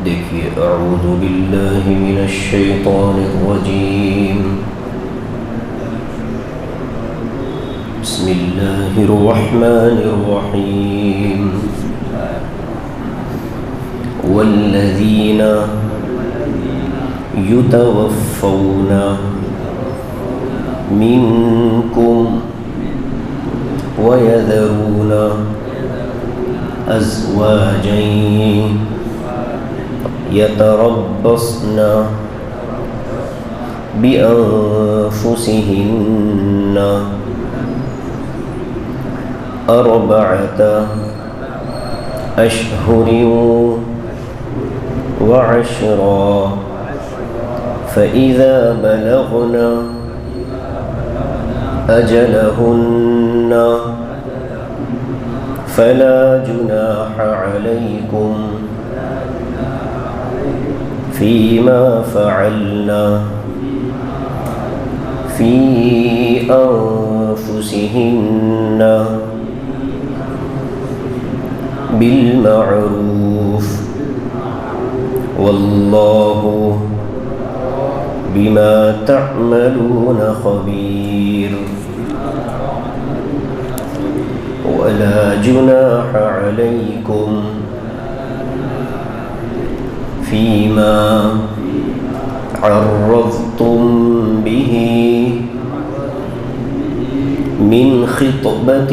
دیکھیے اعوذ باللہ من الشیطان الرجیم بسم اللہ الرحمن الرحیم والذین یتوفون منکم وَيَذَرُونَ أَزْوَاجًا يَتَرَبَّصْنَ بِأَنفُسِهِنَّ أَرْبَعَةَ أَشْهُرٍ وَعَشْرًا فَإِذَا بَلَغْنَ أَجَلَهُنَّ فلا جناح عليكم فيما فعلنا في أنفسهن بالمعروف والله بما تعملون خبير ولا جناح عليكم فيما عرضتم به من خطبة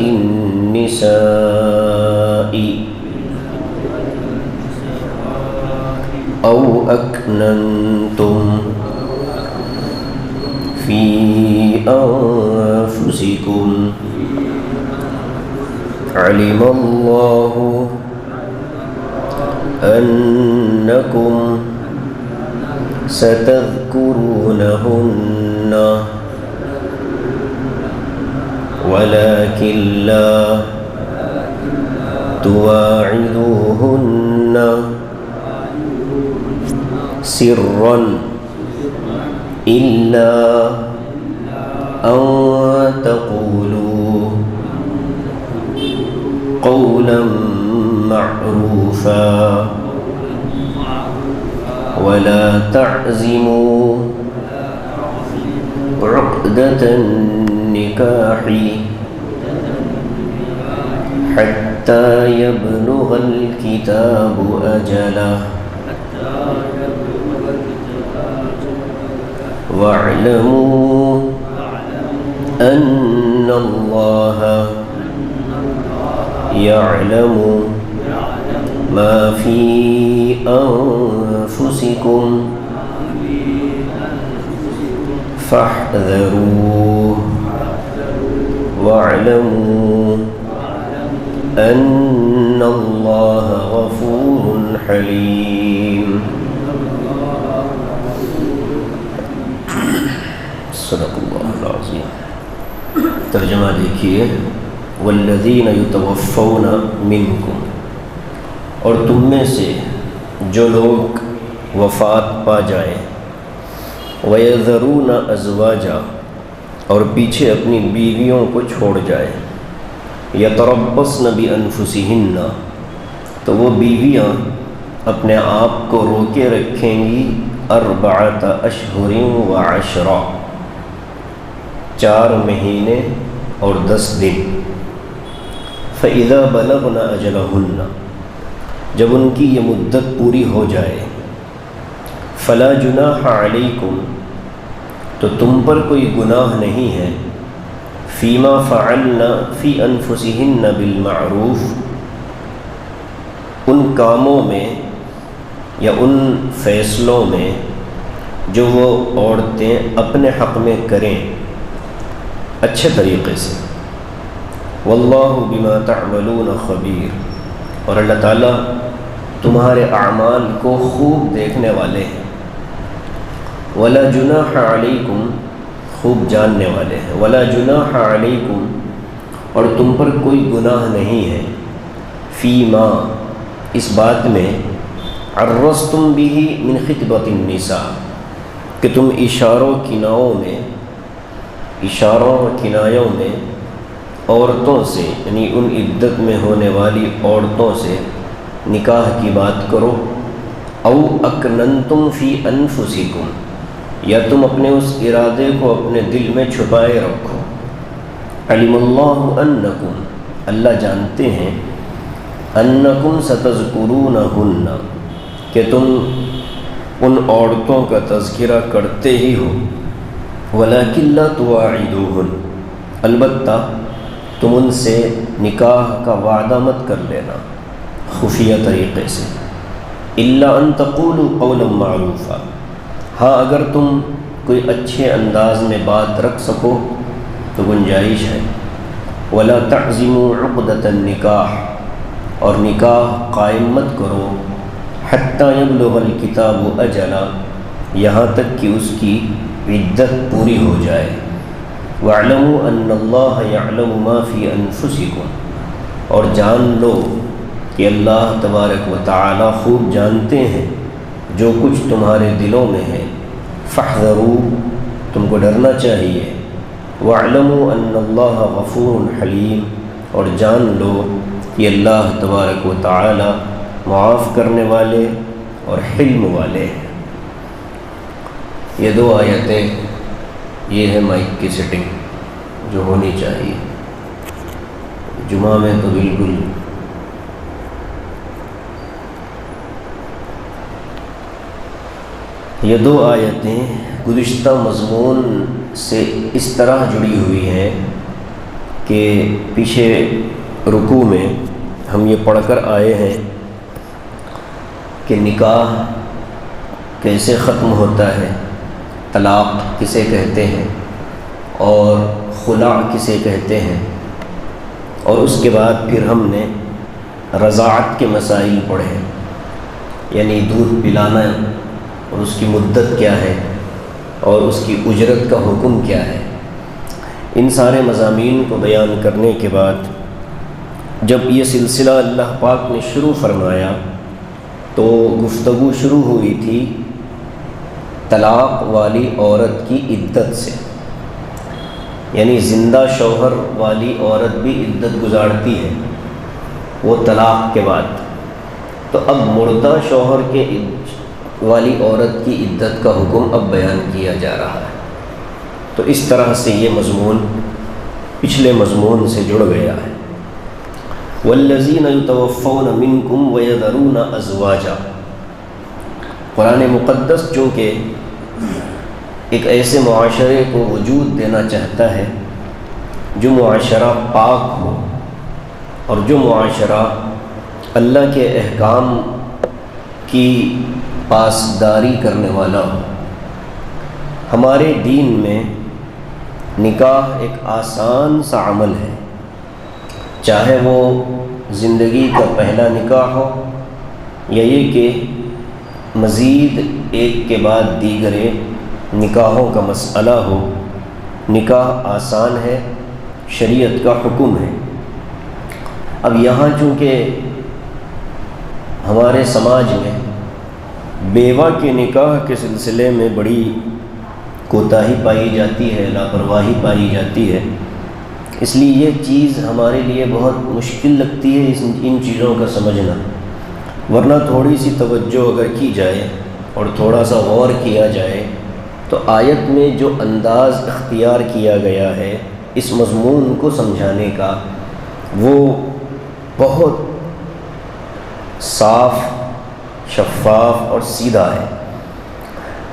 النساء أو أكننتم في أنفسكم علم الله أنكم ستذكرونهن ولكن لا تواعدوهن سرا إلا أن تقولوا قولا معروفا ولا تعزموا عقدة النكاح حتى يبلغ الكتاب أجله واعلموا أن الله يعلم ما في أنفسكم فاحذروه واعلموا أن الله غفور حليم صدق اللہ العظیم۔ ترجمہ دیکھیے، والذین یتوفون منکم، اور تم میں سے جو لوگ وفات پا جائیں، وَيَذَرُونَ أَزْوَاجًا، اور پیچھے اپنی بیویوں کو چھوڑ جائیں، يَتَرَبَّصْنَ بِأَنفُسِهِنَّ، تو وہ بیویاں اپنے آپ کو روکے رکھیں گی 4 أشهر و10، 4 مہینے اور 10 دن۔ فَإِذَا بَلَغْنَ أَجَلَهُنَّ، جب ان کی یہ مدت پوری ہو جائے، فَلَا جُنَاحَ عَلَيْكُمْ، تو تم پر کوئی گناہ نہیں ہے، فِيمَا فَعَلْنَا فِي أَنفُسِهِنَّ بِالْمَعْرُوف، ان کاموں میں یا ان فیصلوں میں جو وہ عورتیں اپنے حق میں کریں اچھے طریقے سے۔ واللہ بما تعملون خبیر، اور اللہ تعالیٰ تمہارے اعمال کو خوب دیکھنے والے ہیں۔ ولا جناح علیکم، خوب جاننے والے ہیں۔ ولا جناح علیکم، اور تم پر کوئی گناہ نہیں ہے، فیما، اس بات میں، عرضتم به من خطبۃ النساء، کہ تم اشاروں کنایوں میں عورتوں سے، یعنی ان عدت میں ہونے والی عورتوں سے نکاح کی بات کرو، او اکننتم فی انفسکم، یا تم اپنے اس ارادے کو اپنے دل میں چھپائے رکھو۔ علم اللہ انکم، اللہ جانتے ہیں، انکم ستذکرونہن، کہ تم ان عورتوں کا تذکرہ کرتے ہی ہو، ولیکن لا تواعدوہن، البتہ تم ان سے نکاح کا وعدہ مت کر لینا خفیہ طریقے سے، الا ان تقولوا قولا معروفا، ہاں اگر تم کوئی اچھے انداز میں بات رکھ سکو تو گنجائش ہے، ولا تعزموا عقدۃ النکاح، اور نکاح قائم مت کرو، حتی یبلغ الکتاب اجلا، یہاں تک کہ اس کی عدت پوری ہو جائے، واعلموا ان اللہ یعلم ما فی انفسکم، اور جان لو کہ اللہ تبارک و تعالی خوب جانتے ہیں جو کچھ تمہارے دلوں میں ہے، فاحذروا، تم کو ڈرنا چاہیے، واعلموا ان اللہ غفور حلیم، اور جان لو کہ اللہ تبارک و تعالی معاف کرنے والے اور حلم والے ہیں۔ یہ دو آیتیں، یہ ہے مائک کی سیٹنگ جو ہونی چاہیے، جمعہ میں تو بالکل یہ دو آیتیں گزشتہ مضمون سے اس طرح جڑی ہوئی ہیں کہ پیچھے رکوع میں ہم یہ پڑھ کر آئے ہیں کہ نکاح کیسے ختم ہوتا ہے، طلاق کسے کہتے ہیں اور خلع کسے کہتے ہیں، اور اس کے بعد پھر ہم نے رضاعت کے مسائل پڑھے، یعنی دودھ پلانا اور اس کی مدت کیا ہے اور اس کی اجرت کا حکم کیا ہے۔ ان سارے مضامین کو بیان کرنے کے بعد جب یہ سلسلہ اللہ پاک نے شروع فرمایا تو گفتگو شروع ہوئی تھی طلاق والی عورت کی عدت سے، یعنی زندہ شوہر والی عورت بھی عدت گزارتی ہے وہ طلاق کے بعد، تو اب مردہ شوہر کے والی عورت کی عدت کا حکم اب بیان کیا جا رہا ہے۔ تو اس طرح سے یہ مضمون پچھلے مضمون سے جڑ گیا ہے۔ والذین یتوفون منکم ویذرون ازواجا، قرآن مقدس چونکہ ایک ایسے معاشرے کو وجود دینا چاہتا ہے جو معاشرہ پاک ہو اور جو معاشرہ اللہ کے احکام کی پاسداری کرنے والا ہو۔ ہمارے دین میں نکاح ایک آسان سا عمل ہے، چاہے وہ زندگی کا پہلا نکاح ہو یا یہ کہ مزید ایک کے بعد دیگرے نکاحوں کا مسئلہ ہو، نکاح آسان ہے، شریعت کا حکم ہے۔ اب یہاں چونکہ ہمارے سماج میں بیوہ کے نکاح کے سلسلے میں بڑی کوتاہی پائی جاتی ہے، لاپرواہی پائی جاتی ہے، اس لیے یہ چیز ہمارے لیے بہت مشکل لگتی ہے ان چیزوں کا سمجھنا، ورنہ تھوڑی سی توجہ اگر کی جائے اور تھوڑا سا غور کیا جائے تو آیت میں جو انداز اختیار کیا گیا ہے اس مضمون کو سمجھانے کا وہ بہت صاف، شفاف اور سیدھا ہے۔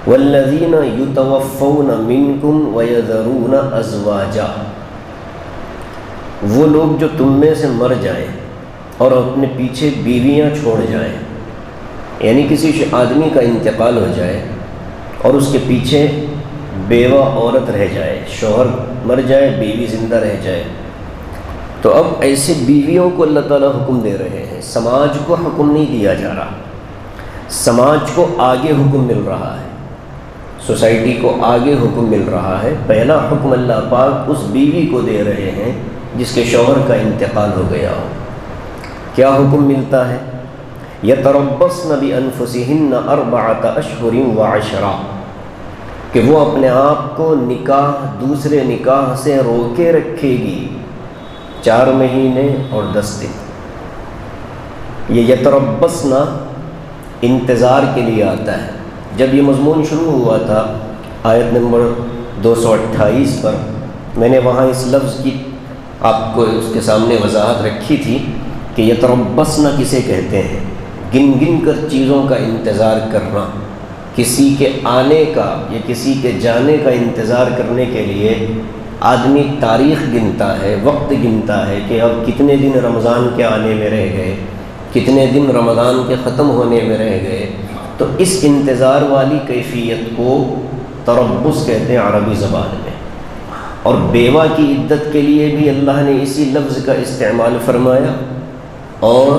والذین یتوفون منکم ویذرون ازواجا، وہ لوگ جو تم میں سے مر جائیں اور اپنے پیچھے بیویاں چھوڑ جائیں، یعنی کسی آدمی کا انتقال ہو جائے اور اس کے پیچھے بیوہ عورت رہ جائے، شوہر مر جائے، بیوی زندہ رہ جائے، تو اب ایسے بیویوں کو اللہ تعالیٰ حکم دے رہے ہیں۔ سماج کو حکم نہیں دیا جا رہا، سماج کو آگے حکم مل رہا ہے، سوسائٹی کو آگے حکم مل رہا ہے۔ پہلا حکم اللہ پاک اس بیوی کو دے رہے ہیں جس کے شوہر کا انتقال ہو گیا ہو۔ کیا حکم ملتا ہے؟ یتربصن بانفسہن اربعۃ اشہر وعشرہ، کہ وہ اپنے آپ کو نکاح دوسرے نکاح سے روکے رکھے گی 4 مہینے اور 10 دن۔ یہ یتربصن انتظار کے لیے آتا ہے۔ جب یہ مضمون شروع ہوا تھا آیت نمبر 228 پر، میں نے وہاں اس لفظ کی آپ کو اس کے سامنے وضاحت رکھی تھی کہ یتربصن کسے کہتے ہیں؟ گن گن کر چیزوں کا انتظار کرنا، کسی کے آنے کا یا کسی کے جانے کا انتظار کرنے کے لیے آدمی تاریخ گنتا ہے، وقت گنتا ہے کہ اب کتنے دن رمضان کے آنے میں رہ گئے، کتنے دن رمضان کے ختم ہونے میں رہ گئے۔ تو اس انتظار والی کیفیت کو تربص کہتے ہیں عربی زبان میں۔ اور بیوہ کی عدت کے لیے بھی اللہ نے اسی لفظ کا استعمال فرمایا، اور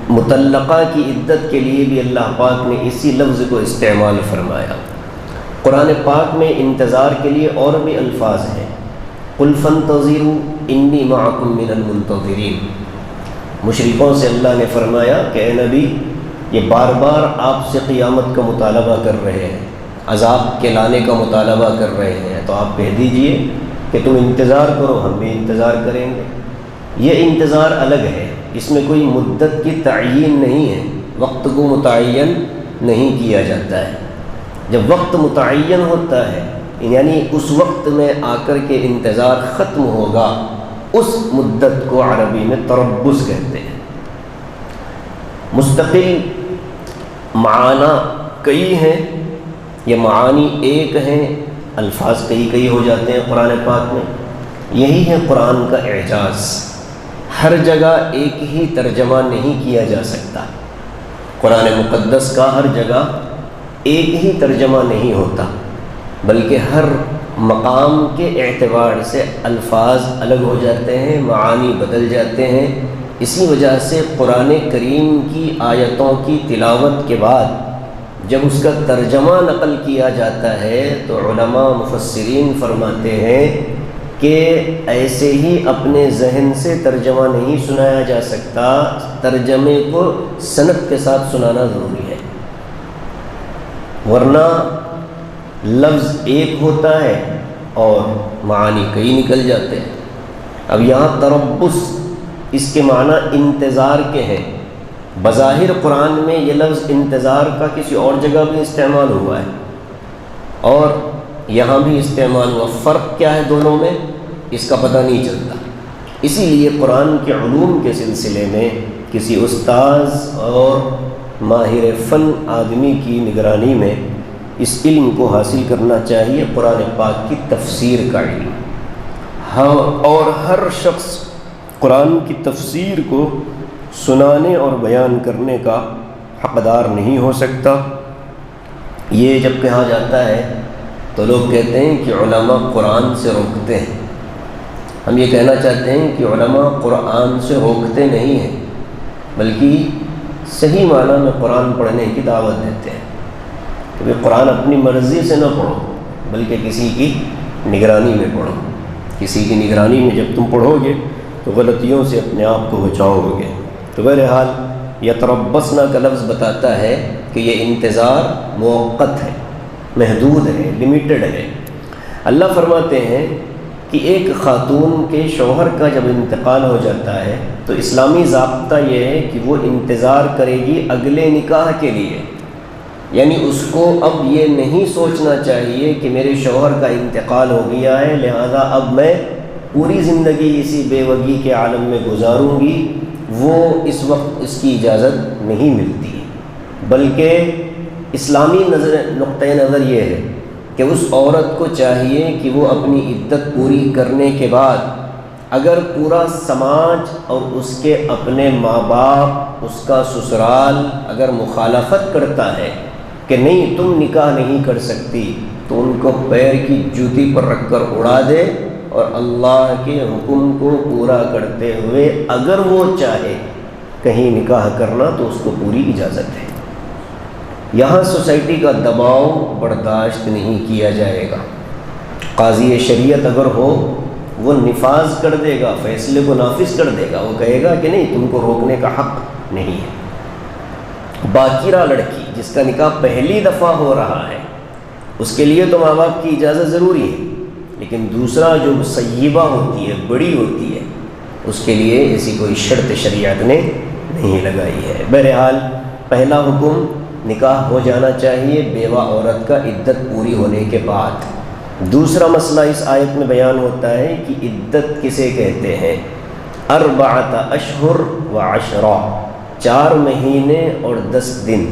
مطلقہ کی عدت کے لیے بھی اللہ پاک نے اسی لفظ کو استعمال فرمایا۔ قرآن پاک میں انتظار کے لیے اور بھی الفاظ ہیں، قُلْ فَانْتَظِرُوا إِنِّي مَعَكُمْ مِنَ الْمُنْتَظِرِينَ۔ مشرکوں سے اللہ نے فرمایا کہ اے نبی، یہ بار بار آپ سے قیامت کا مطالبہ کر رہے ہیں، عذاب کے لانے کا مطالبہ کر رہے ہیں، تو آپ کہہ دیجئے کہ تم انتظار کرو، ہم بھی انتظار کریں گے۔ یہ انتظار الگ ہے، اس میں کوئی مدت کی تعیین نہیں ہے، وقت کو متعین نہیں کیا جاتا ہے۔ جب وقت متعین ہوتا ہے یعنی اس وقت میں آ کر کے انتظار ختم ہوگا، اس مدت کو عربی میں تربص کہتے ہیں۔ مستقل معنی کئی ہیں، یہ معانی ایک ہیں، الفاظ کئی ہو جاتے ہیں قرآن پاک میں۔ یہی ہے قرآن کا اعجاز، ہر جگہ ایک ہی ترجمہ نہیں کیا جا سکتا۔ قرآن مقدس کا ہر جگہ ایک ہی ترجمہ نہیں ہوتا، بلکہ ہر مقام کے اعتبار سے الفاظ الگ ہو جاتے ہیں، معانی بدل جاتے ہیں۔ اسی وجہ سے قرآن کریم کی آیتوں کی تلاوت کے بعد جب اس کا ترجمہ نقل کیا جاتا ہے تو علماء مفسرین فرماتے ہیں کہ ایسے ہی اپنے ذہن سے ترجمہ نہیں سنایا جا سکتا، ترجمے کو سند کے ساتھ سنانا ضروری ہے، ورنہ لفظ ایک ہوتا ہے اور معانی کئی نکل جاتے ہیں۔ اب یہاں تربص اس کے معنی انتظار کے ہیں۔ بظاہر قرآن میں یہ لفظ انتظار کا کسی اور جگہ بھی استعمال ہوا ہے اور یہاں بھی استعمال ہوا، فرق کیا ہے دونوں میں اس کا پتہ نہیں چلتا۔ اسی لیے قرآن کے علوم کے سلسلے میں کسی استاذ اور ماہر فن آدمی کی نگرانی میں اس علم کو حاصل کرنا چاہیے، قرآن پاک کی تفسیر کا علم۔ اور ہر شخص قرآن کی تفسیر کو سنانے اور بیان کرنے کا حقدار نہیں ہو سکتا۔ یہ جب کہا جاتا ہے تو لوگ کہتے ہیں کہ علماء قرآن سے روکتے ہیں۔ ہم یہ کہنا چاہتے ہیں کہ علماء قرآن سے روکتے نہیں ہیں، بلکہ صحیح معنی میں قرآن پڑھنے کی دعوت دیتے ہیں کہ قرآن اپنی مرضی سے نہ پڑھو، بلکہ کسی کی نگرانی میں پڑھو۔ کسی کی نگرانی میں جب تم پڑھو گے تو غلطیوں سے اپنے آپ کو بچاؤ گے۔ تو بہرحال یتربصن کا لفظ بتاتا ہے کہ یہ انتظار موقت ہے، محدود ہے، لمیٹڈ ہے۔ اللہ فرماتے ہیں کہ ایک خاتون کے شوہر کا جب انتقال ہو جاتا ہے تو اسلامی ضابطہ یہ ہے کہ وہ انتظار کرے گی اگلے نکاح کے لیے، یعنی اس کو اب یہ نہیں سوچنا چاہیے کہ میرے شوہر کا انتقال ہو گیا ہے لہذا اب میں پوری زندگی اسی بیوگی کے عالم میں گزاروں گی، وہ اس وقت اس کی اجازت نہیں ملتی، بلکہ اسلامی نقطۂ نظر یہ ہے کہ اس عورت کو چاہیے کہ وہ اپنی عدت پوری کرنے کے بعد اگر پورا سماج اور اس کے اپنے ماں باپ، اس کا سسرال اگر مخالفت کرتا ہے کہ نہیں تم نکاح نہیں کر سکتی، تو ان کو پیر کی جوتی پر رکھ کر اڑا دے اور اللہ کے حکم کو پورا کرتے ہوئے اگر وہ چاہے کہیں نکاح کرنا تو اس کو پوری اجازت ہے۔ یہاں سوسائٹی کا دباؤ برداشت نہیں کیا جائے گا۔ قاضی شریعت اگر ہو وہ نفاذ کر دے گا، فیصلے کو نافذ کر دے گا، وہ کہے گا کہ نہیں تم کو روکنے کا حق نہیں ہے۔ باکرہ لڑکی جس کا نکاح پہلی دفعہ ہو رہا ہے اس کے لیے تو ماں باپ کی اجازت ضروری ہے، لیکن دوسرا جو سیبہ ہوتی ہے، بڑی ہوتی ہے، اس کے لیے ایسی کوئی شرط شریعت نے نہیں لگائی ہے۔ بہرحال پہلا حکم نکاح ہو جانا چاہیے بیوہ عورت کا عدت پوری ہونے کے بعد۔ دوسرا مسئلہ اس آیت میں بیان ہوتا ہے کہ عدت کسے کہتے ہیں۔ 4 اشہر و 10، 4 مہینے اور 10 دن۔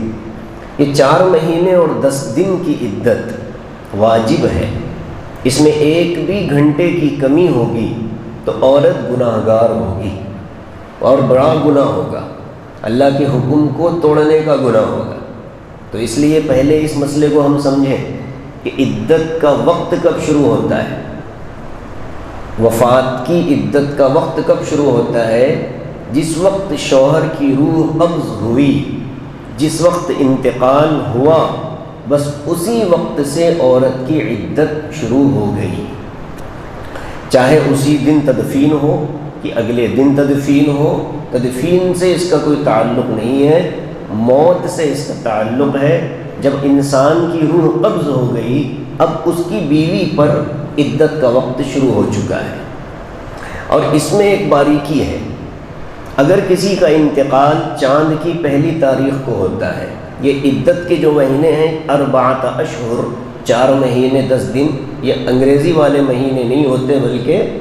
یہ 4 مہینے اور 10 دن کی عدت واجب ہے، اس میں ایک بھی گھنٹے کی کمی ہوگی تو عورت گناہ گار ہوگی اور بڑا گناہ ہوگا، اللہ کے حکم کو توڑنے کا گناہ ہوگا۔ تو اس لیے پہلے اس مسئلے کو ہم سمجھیں کہ عدت کا وقت کب شروع ہوتا ہے، وفات کی عدت کا وقت کب شروع ہوتا ہے؟ جس وقت شوہر کی روح قبض ہوئی، جس وقت انتقال ہوا، بس اسی وقت سے عورت کی عدت شروع ہو گئی، چاہے اسی دن تدفین ہو کہ اگلے دن تدفین ہو۔ تدفین سے اس کا کوئی تعلق نہیں ہے، موت سے اس کا تعلق ہے۔ جب انسان کی روح قبض ہو گئی، اب اس کی بیوی پر عدت کا وقت شروع ہو چکا ہے۔ اور اس میں ایک باریکی ہے، اگر کسی کا انتقال چاند کی پہلی تاریخ کو ہوتا ہے، یہ عدت کے جو مہینے ہیں 4 اشہر، 4 مہینے 10 دن، یہ انگریزی والے مہینے نہیں ہوتے بلکہ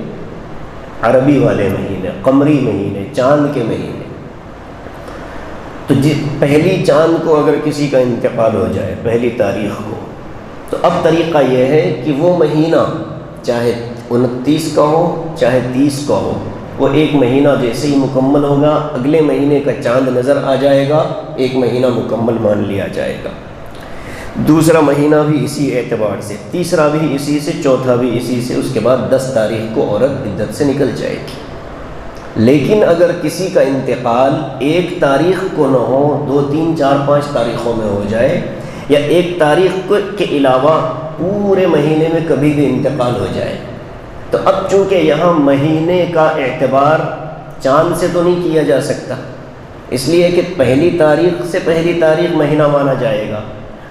عربی والے مہینے، قمری مہینے، چاند کے مہینے۔ تو پہلی چاند کو اگر کسی کا انتقال ہو جائے، پہلی تاریخ کو، تو اب طریقہ یہ ہے کہ وہ مہینہ چاہے 29 کا ہو چاہے 30 کا ہو، وہ ایک مہینہ جیسے ہی مکمل ہوگا، اگلے مہینے کا چاند نظر آ جائے گا، ایک مہینہ مکمل مان لیا جائے گا۔ دوسرا مہینہ بھی اسی اعتبار سے، تیسرا بھی اسی سے، چوتھا بھی اسی سے، اس کے بعد 10 تاریخ کو عورت عدت سے نکل جائے گی۔ لیکن اگر کسی کا انتقال 1 تاریخ کو نہ ہو، 2، 3، 4، 5 تاریخوں میں ہو جائے، یا 1 تاریخ کے علاوہ پورے مہینے میں کبھی بھی انتقال ہو جائے، تو اب چونکہ یہاں مہینے کا اعتبار چاند سے تو نہیں کیا جا سکتا، اس لیے کہ پہلی تاریخ سے پہلی تاریخ مہینہ مانا جائے گا،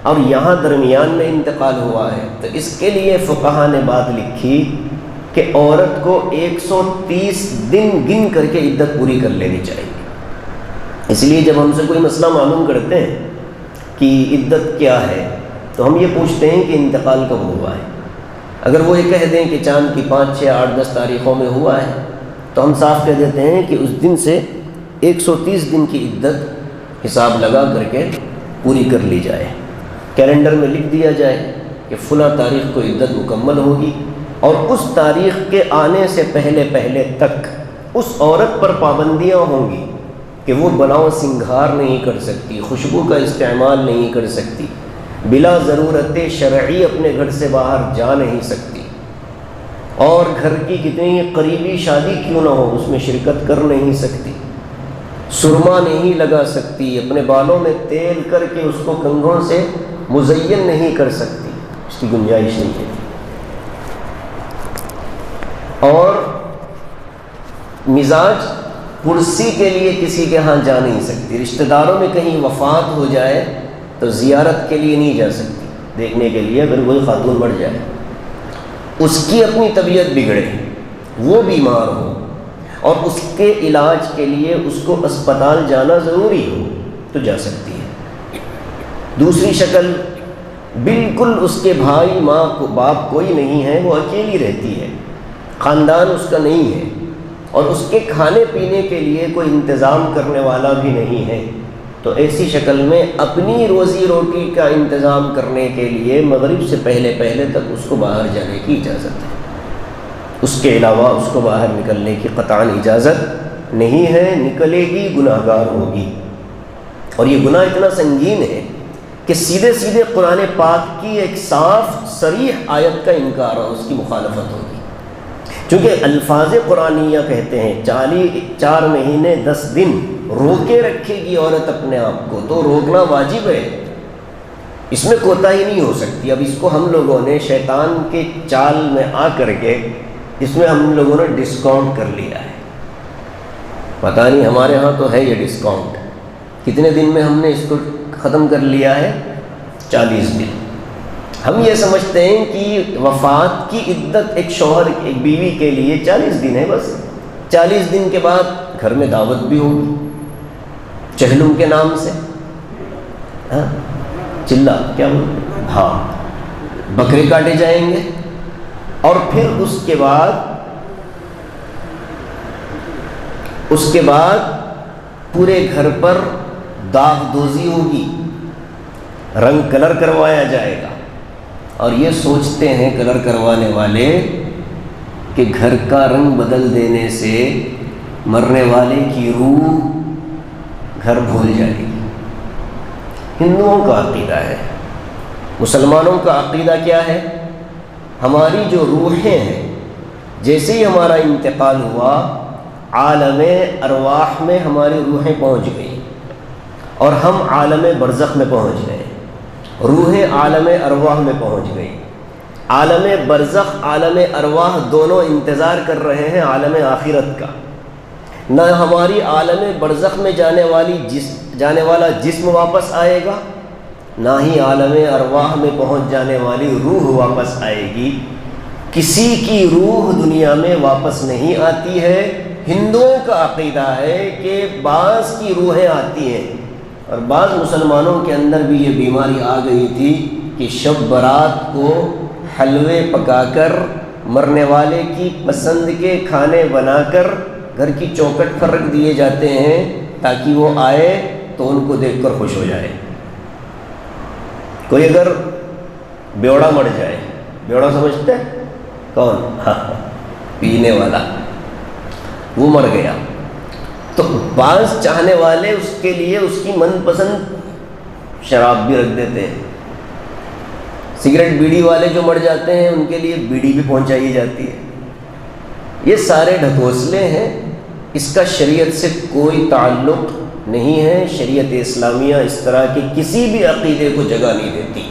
اور یہاں درمیان میں انتقال ہوا ہے، تو اس کے لیے فقہا نے بات لکھی کہ عورت کو 130 دن گن کر کے عدت پوری کر لینی چاہیے۔ اس لیے جب ہم سے کوئی مسئلہ معلوم کرتے ہیں کہ عدت کیا ہے، تو ہم یہ پوچھتے ہیں کہ انتقال کب ہوا ہے۔ اگر وہ یہ کہہ دیں کہ چاند کی 5، 6، 8، 10 تاریخوں میں ہوا ہے، تو ہم صاف کہہ دیتے ہیں کہ اس دن سے 130 دن کی عدت حساب لگا کر کے پوری کر لی جائے، کیلنڈر میں لکھ دیا جائے کہ فلاں تاریخ کو عدت مکمل ہوگی، اور اس تاریخ کے آنے سے پہلے تک اس عورت پر پابندیاں ہوں گی کہ وہ بلاؤ سنگھار نہیں کر سکتی، خوشبو کا استعمال نہیں کر سکتی، بلا ضرورت شرعی اپنے گھر سے باہر جا نہیں سکتی، اور گھر کی کتنی قریبی شادی کیوں نہ ہو اس میں شرکت کر نہیں سکتی، سرما نہیں لگا سکتی، اپنے بالوں میں تیل کر کے اس کو کنگھوں سے مزین نہیں کر سکتی، اس کی گنجائش نہیں ہے۔ اور مزاج پرسی کے لیے کسی کے ہاں جا نہیں سکتی، رشتہ داروں میں کہیں وفات ہو جائے تو زیارت کے لیے نہیں جا سکتی، دیکھنے کے لیے اگر کوئی خاتون مر جائے، اس کی اپنی طبیعت بگڑے، وہ بیمار ہو اور اس کے علاج کے لیے اس کو اسپتال جانا ضروری ہو تو جا سکتی ہے۔ دوسری شکل، بالکل اس کے بھائی، ماں، باپ کوئی نہیں ہے، وہ اکیلی رہتی ہے، خاندان اس کا نہیں ہے، اور اس کے کھانے پینے کے لیے کوئی انتظام کرنے والا بھی نہیں ہے، تو ایسی شکل میں اپنی روزی روٹی کا انتظام کرنے کے لیے مغرب سے پہلے تک اس کو باہر جانے کی اجازت ہے، اس کے علاوہ اس کو باہر نکلنے کی قطعاً اجازت نہیں ہے، نکلے گی گناہ گار ہوگی۔ اور یہ گناہ اتنا سنگین ہے کہ سیدھے قرآن پاک کی ایک صاف صریح آیت کا انکار اور اس کی مخالفت ہوگی، چونکہ الفاظ قرآنیہ کہتے ہیں 4 مہینے 10 دن روکے رکھے گی عورت اپنے آپ کو، تو روکنا واجب ہے، اس میں کوتاہی نہیں ہو سکتی۔ اب اس کو ہم لوگوں نے شیطان کے چال میں آ کر کے اس میں ہم لوگوں نے ڈسکاؤنٹ کر لیا ہے، پتہ نہیں ہمارے ہاں تو ہے یہ ڈسکاؤنٹ، کتنے دن میں ہم نے اس کو ختم کر لیا ہے؟ 40 دن۔ ہم یہ سمجھتے ہیں کہ وفات کی عدت ایک شوہر ایک بیوی کے لیے 40 دن ہے، بس 40 دن کے بعد گھر میں دعوت بھی ہوگی، چہلم کے نام سے، چلا کیا بولتے، ہاں، بکرے کاٹے جائیں گے، اور پھر اس کے بعد پورے گھر پر داغ دوزی ہوگی، رنگ کلر کروایا جائے گا، اور یہ سوچتے ہیں کلر کروانے والے کہ گھر کا رنگ بدل دینے سے مرنے والے کی روح گھر بھول جائے گی۔ ہندوؤں کا عقیدہ ہے، مسلمانوں کا عقیدہ کیا ہے؟ ہماری جو روحیں ہیں، جیسے ہی ہمارا انتقال ہوا، عالم ارواح میں ہماری روحیں پہنچ گئی اور ہم عالم برزخ میں پہنچ گئے، روحیں عالم ارواح میں پہنچ گئی۔ عالم برزخ، عالم ارواح دونوں انتظار کر رہے ہیں عالم آخرت کا۔ نہ ہماری عالم برزخ میں جانے والا جسم واپس آئے گا، نہ ہی عالم ارواح میں پہنچ جانے والی روح واپس آئے گی۔ کسی کی روح دنیا میں واپس نہیں آتی ہے۔ ہندوؤں کا عقیدہ ہے کہ بعض کی روحیں آتی ہیں، اور بعض مسلمانوں کے اندر بھی یہ بیماری آ گئی تھی کہ شب برات کو حلوے پکا کر، مرنے والے کی پسند کے کھانے بنا کر گھر کی چوکھٹ پر رکھ دیے جاتے ہیں تاکہ وہ آئے تو ان کو دیکھ کر خوش ہو جائے۔ کوئی اگر بیوڑا مر جائے، بیوڑا سمجھتے ہیں کون؟ ہاں، پینے والا، وہ مر گیا تو بعض چاہنے والے اس کے لیے اس کی من پسند شراب بھی رکھ دیتے ہیں۔ سگریٹ بیڑی والے جو مر جاتے ہیں ان کے لیے بیڑی بھی پہنچائی جاتی ہے۔ یہ سارے ڈھکوسلے ہیں، اس کا شریعت سے کوئی تعلق نہیں ہے۔ شریعت اسلامیہ اس طرح کے کسی بھی عقیدے کو جگہ نہیں دیتی،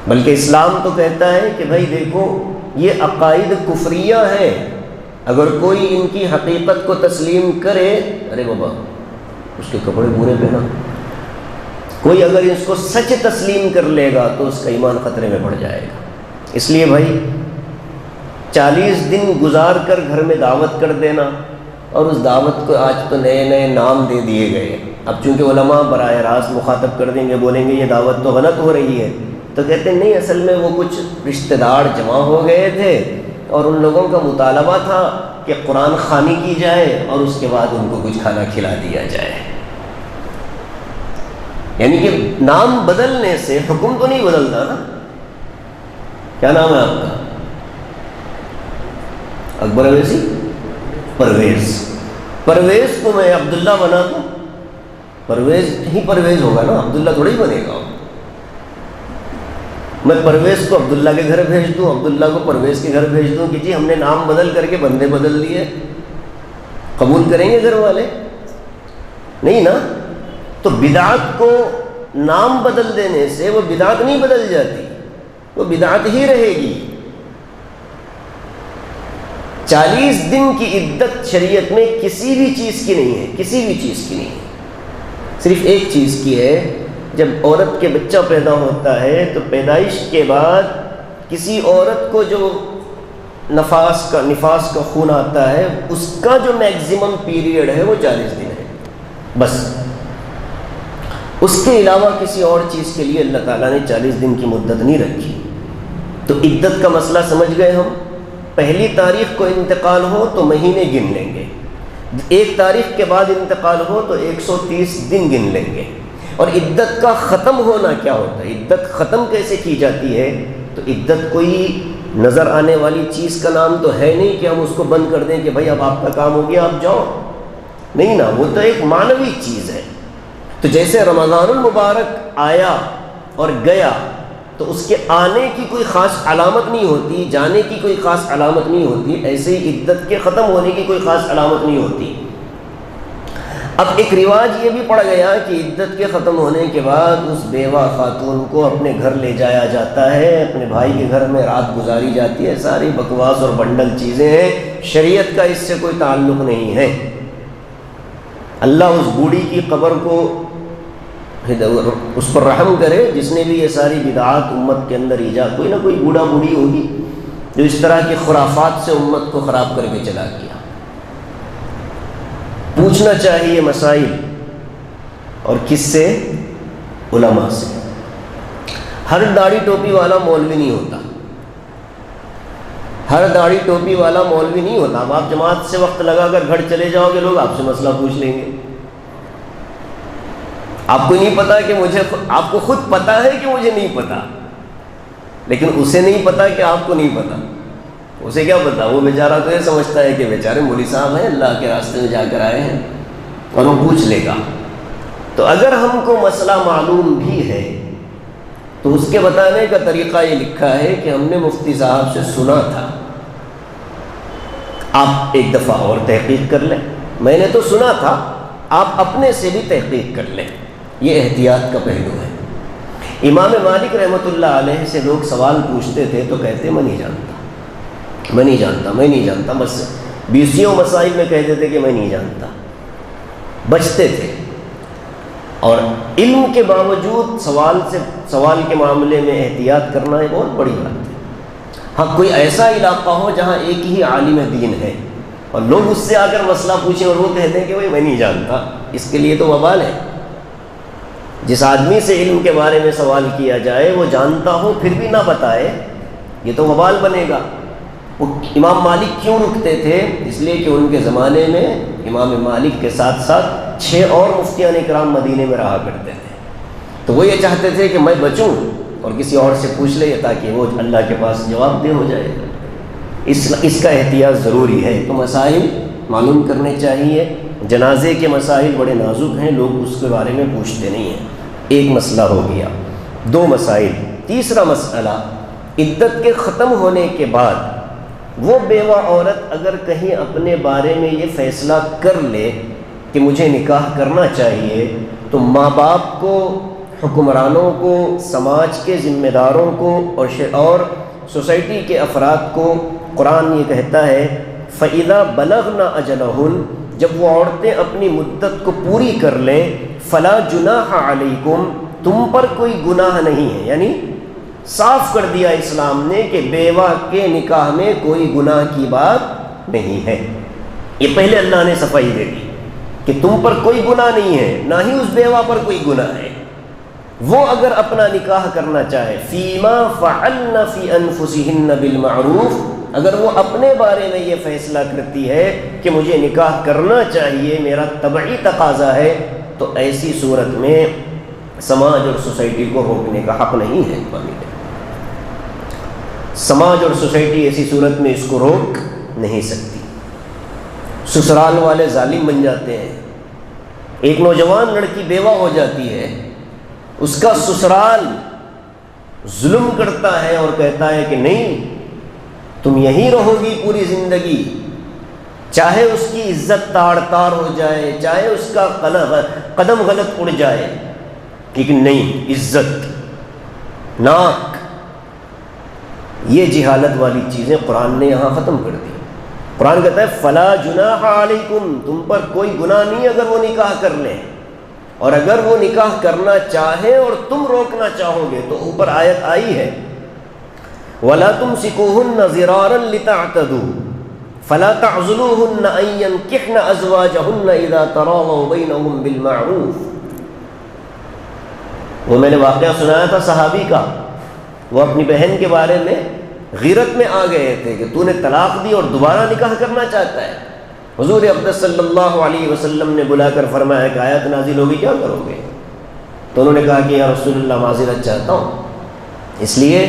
بلکہ اسلام تو کہتا ہے کہ بھائی دیکھو یہ عقائد کفریہ ہیں، اگر کوئی ان کی حقیقت کو تسلیم کرے، ارے بابا اس کے کپڑے پورے پہنا، کوئی اگر اس کو سچ تسلیم کر لے گا تو اس کا ایمان خطرے میں پڑ جائے گا۔ اس لیے بھائی 40 دن گزار کر گھر میں دعوت کر دینا، اور اس دعوت کو آج تو نئے نئے نام دے دیے گئے۔ اب چونکہ علماء براہ راست مخاطب کر دیں گے، بولیں گے یہ دعوت تو غلط ہو رہی ہے، تو کہتے ہیں نہیں، اصل میں وہ کچھ رشتہ دار جمع ہو گئے تھے اور ان لوگوں کا مطالبہ تھا کہ قرآن خوانی کی جائے اور اس کے بعد ان کو کچھ کھانا کھلا دیا جائے۔ یعنی کہ نام بدلنے سے حکم تو نہیں بدلتا نا۔ کیا نام ہے آپ کا؟ اکبر اویسی؟ پرویز۔ پرویز کو میں عبداللہ بنا دوں، پرویز ہی پرویز ہوگا نا، عبداللہ تھوڑا ہی بنے گا۔ میں پرویز کو عبداللہ کے گھر بھیج دوں، عبداللہ کو پرویز کے گھر بھیج دوں کہ جی ہم نے نام بدل کر کے بندے بدل دیے، قبول کریں گے گھر والے؟ نہیں نا۔ تو بدعت کو نام بدل دینے سے وہ بدعت نہیں بدل جاتی، وہ بدعت ہی رہے گی۔ 40 دن کی عدت شریعت میں کسی بھی چیز کی نہیں ہے، کسی بھی چیز کی نہیں ہے، صرف ایک چیز کی ہے۔ جب عورت کے بچہ پیدا ہوتا ہے تو پیدائش کے بعد کسی عورت کو جو نفاس کا خون آتا ہے، اس کا جو میکزیمم پیریڈ ہے وہ 40 دن ہے بس۔ اس کے علاوہ کسی اور چیز کے لیے اللہ تعالیٰ نے 40 دن کی مدت نہیں رکھی۔ تو عدت کا مسئلہ سمجھ گئے ہم۔ پہلی تاریخ کو انتقال ہو تو مہینے گن لیں گے، 1 تاریخ کے بعد انتقال ہو تو 130 دن گن لیں گے۔ اور عدت کا ختم ہونا کیا ہوتا ہے، عدت ختم کیسے کی جاتی ہے؟ تو عدت کوئی نظر آنے والی چیز کا نام تو ہے نہیں کہ ہم اس کو بند کر دیں کہ بھائی اب آپ کا کام ہو گیا آپ جاؤ، نہیں نا، وہ تو ایک معنوی چیز ہے۔ تو جیسے رمضان المبارک آیا اور گیا تو اس کے آنے کی کوئی خاص علامت نہیں ہوتی، جانے کی کوئی خاص علامت نہیں ہوتی، ایسے ہی عدت کے ختم ہونے کی کوئی خاص علامت نہیں ہوتی۔ اب ایک رواج یہ بھی پڑ گیا کہ عدت کے ختم ہونے کے بعد اس بیوہ خاتون کو اپنے گھر لے جایا جاتا ہے، اپنے بھائی کے گھر میں رات گزاری جاتی ہے۔ ساری بکواس اور بنڈل چیزیں ہیں، شریعت کا اس سے کوئی تعلق نہیں ہے۔ اللہ اس بوڑھی کی قبر کو اس پر رحم کرے جس نے بھی یہ ساری بدعات امت کے اندر ایجاد، کوئی نہ کوئی بوڑھا بوڑھی ہوگی جو اس طرح کی خرافات سے امت کو خراب کر کے چلا گیا۔ پوچھنا چاہیے مسائل اور کس سے؟ علماء سے۔ ہر داڑھی ٹوپی والا مولوی نہیں ہوتا، ہر داڑھی ٹوپی والا مولوی نہیں ہوتا۔ اب آپ جماعت سے وقت لگا کر گھر چلے جاؤ گے، لوگ آپ سے مسئلہ پوچھ لیں گے۔ آپ کو نہیں پتا کہ آپ کو خود پتا ہے کہ مجھے نہیں پتا، لیکن اسے نہیں پتا کہ آپ کو نہیں پتا۔ اسے کیا پتا؟ وہ بیچارہ تو یہ سمجھتا ہے کہ بیچارے مولوی صاحب ہیں، اللہ کے راستے میں جا کر آئے ہیں، اور وہ پوچھ لے گا۔ تو اگر ہم کو مسئلہ معلوم بھی ہے تو اس کے بتانے کا طریقہ یہ لکھا ہے کہ ہم نے مفتی صاحب سے سنا تھا، آپ ایک دفعہ اور تحقیق کر لیں۔ میں نے تو سنا تھا، آپ اپنے سے بھی تحقیق کر لیں، یہ احتیاط کا پہلو ہے۔ امام مالک رحمۃ اللہ علیہ سے لوگ سوال پوچھتے تھے تو کہتے میں نہیں جانتا، میں نہیں جانتا، میں نہیں جانتا، بس بیسیوں مسائل میں کہتے تھے کہ میں نہیں جانتا، بچتے تھے۔ اور علم کے باوجود سوال کے معاملے میں احتیاط کرنا ایک بہت بڑی بات ہے۔ ہاں کوئی ایسا علاقہ ہو جہاں ایک ہی عالم دین ہے اور لوگ اس سے آ کر مسئلہ پوچھیں اور وہ کہتے ہیں کہ بھائی میں نہیں جانتا، اس کے لیے تو وبال ہے۔ جس آدمی سے علم کے بارے میں سوال کیا جائے وہ جانتا ہو پھر بھی نہ بتائے، یہ تو وبال بنے گا۔ وہ امام مالک کیوں رکتے تھے؟ اس لیے کہ ان کے زمانے میں امام مالک کے ساتھ ساتھ 6 اور مفتیان کرام مدینے میں رہا کرتے تھے، تو وہ یہ چاہتے تھے کہ میں بچوں اور کسی اور سے پوچھ لے تاکہ وہ اللہ کے پاس جواب دہ ہو جائے۔ اس کا احتیاط ضروری ہے۔ تو مسائل معلوم کرنے چاہیے۔ جنازے کے مسائل بڑے نازک ہیں، لوگ اس کے بارے میں پوچھتے نہیں ہیں۔ ایک مسئلہ ہو گیا، 2 مسائل۔ تیسرا مسئلہ، عدت کے ختم ہونے کے بعد وہ بیوہ عورت اگر کہیں اپنے بارے میں یہ فیصلہ کر لے کہ مجھے نکاح کرنا چاہیے، تو ماں باپ کو، حکمرانوں کو، سماج کے ذمہ داروں کو اور سوسائٹی کے افراد کو قرآن یہ کہتا ہے فَإِذَا بَلَغْنَ أَجَلَهُنَّ، جب وہ عورتیں اپنی مدت کو پوری کر لیں، فَلَا جُنَاحَ عَلَيْكُمْ، تم پر کوئی گناہ نہیں ہے۔ یعنی صاف کر دیا اسلام نے کہ بیوہ کے نکاح میں کوئی گناہ کی بات نہیں ہے۔ یہ پہلے اللہ نے صفائی دے دی کہ تم پر کوئی گناہ نہیں ہے، نہ ہی اس بیوہ پر کوئی گناہ ہے۔ وہ اگر اپنا نکاح کرنا چاہے، فیما فعلن فی انفسہن بالمعروف، اگر وہ اپنے بارے میں یہ فیصلہ کرتی ہے کہ مجھے نکاح کرنا چاہیے، میرا طبعی تقاضا ہے، تو ایسی صورت میں سماج اور سوسائٹی کو روکنے کا حق نہیں ہے۔ سماج اور سوسائٹی ایسی صورت میں اس کو روک نہیں سکتی۔ سسرال والے ظالم بن جاتے ہیں۔ ایک نوجوان لڑکی بیوہ ہو جاتی ہے، اس کا سسرال ظلم کرتا ہے اور کہتا ہے کہ نہیں تم یہیں رہو گی پوری زندگی، چاہے اس کی عزت تاڑ تار ہو جائے، چاہے اس کا قدم غلط اڑ جائے، لیکن نہیں، عزت، ناک، یہ جہالت والی چیزیں قرآن نے یہاں ختم کر دی۔ قرآن کہتا ہے فلا جناح علیکم، تم پر کوئی گناہ نہیں اگر وہ نکاح کر لیں، اور اگر وہ نکاح کرنا چاہے اور تم روکنا چاہو گے تو اوپر آیت آئی ہے وَلَا تُمْسِكُوهُنَّ ضِرَارًا لِتَعْتَدُوا فَلَا تَعْزُلُوهُنَّ أَن يَنكِحْنَ أَزْوَاجَهُنَّ إِذَا تَرَاضَوْا بَيْنَهُم بِالْمَعْرُوفِ۔ وہ میں نے واقعہ سنایا تھا صحابی کا، وہ اپنی بہن کے بارے میں غیرت میں آ گئے تھے کہ تو نے طلاق دی اور دوبارہ نکاح کرنا چاہتا ہے۔ حضور اقدس صلی اللہ علیہ وسلم نے بلا کر فرمایا کہ آیت نازل ہوگی کیا کرو گے؟ تو انہوں نے کہا کہ یا رسول اللہ معذرت چاہتا ہوں۔ اس لیے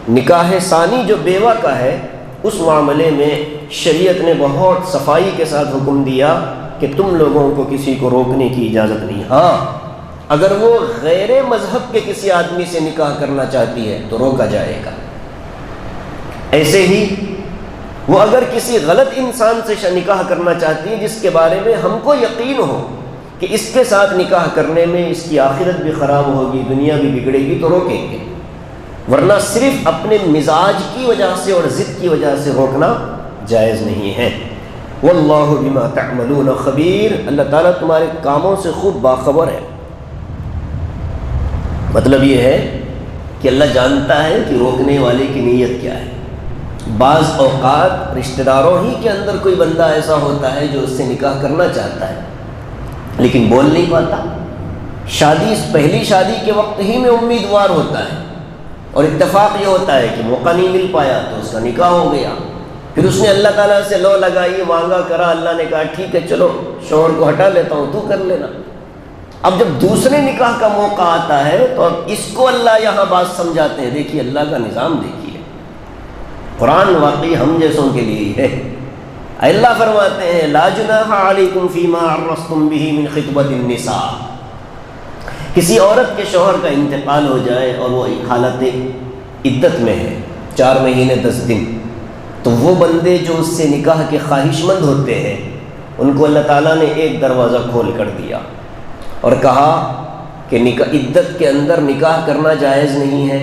نکاح ثانی جو بیوہ کا ہے اس معاملے میں شریعت نے بہت صفائی کے ساتھ حکم دیا کہ تم لوگوں کو کسی کو روکنے کی اجازت نہیں۔ ہاں اگر وہ غیر مذہب کے کسی آدمی سے نکاح کرنا چاہتی ہے تو روکا جائے گا۔ ایسے ہی وہ اگر کسی غلط انسان سے نکاح کرنا چاہتی ہے جس کے بارے میں ہم کو یقین ہو کہ اس کے ساتھ نکاح کرنے میں اس کی آخرت بھی خراب ہوگی، دنیا بھی بگڑے گی، تو روکیں گے، ورنہ صرف اپنے مزاج کی وجہ سے اور ضد کی وجہ سے روکنا جائز نہیں ہے۔ واللہ بما تعملون خبیر، اللہ تعالیٰ تمہارے کاموں سے خوب باخبر ہے۔ مطلب یہ ہے کہ اللہ جانتا ہے کہ روکنے والے کی نیت کیا ہے۔ بعض اوقات رشتہ داروں ہی کے اندر کوئی بندہ ایسا ہوتا ہے جو اس سے نکاح کرنا چاہتا ہے لیکن بول نہیں پاتا، شادی پہلی شادی کے وقت ہی میں امیدوار ہوتا ہے، اور اتفاق یہ ہوتا ہے کہ موقع نہیں مل پایا تو اس کا نکاح ہو گیا، پھر اس نے اللہ تعالیٰ سے لو لگائی، مانگا کرا، اللہ نے کہا ٹھیک ہے چلو شوہر کو ہٹا لیتا ہوں، تو کر لینا۔ اب جب دوسرے نکاح کا موقع آتا ہے تو اب اس کو اللہ یہاں بات سمجھاتے ہیں۔ دیکھیے اللہ کا نظام دیکھیے، قرآن واقعی ہم جیسوں کے لیے ہے۔ اللہ فرماتے ہیں لا جناح علیکم فیما عرضتم بہ من خطبۃ النساء، کسی عورت کے شوہر کا انتقال ہو جائے اور وہ حالت عدت میں ہے 4 مہینے 10 دن، تو وہ بندے جو اس سے نکاح کے خواہش مند ہوتے ہیں ان کو اللہ تعالیٰ نے ایک دروازہ کھول کر دیا اور کہا کہ عدت کے اندر نکاح کرنا جائز نہیں ہے،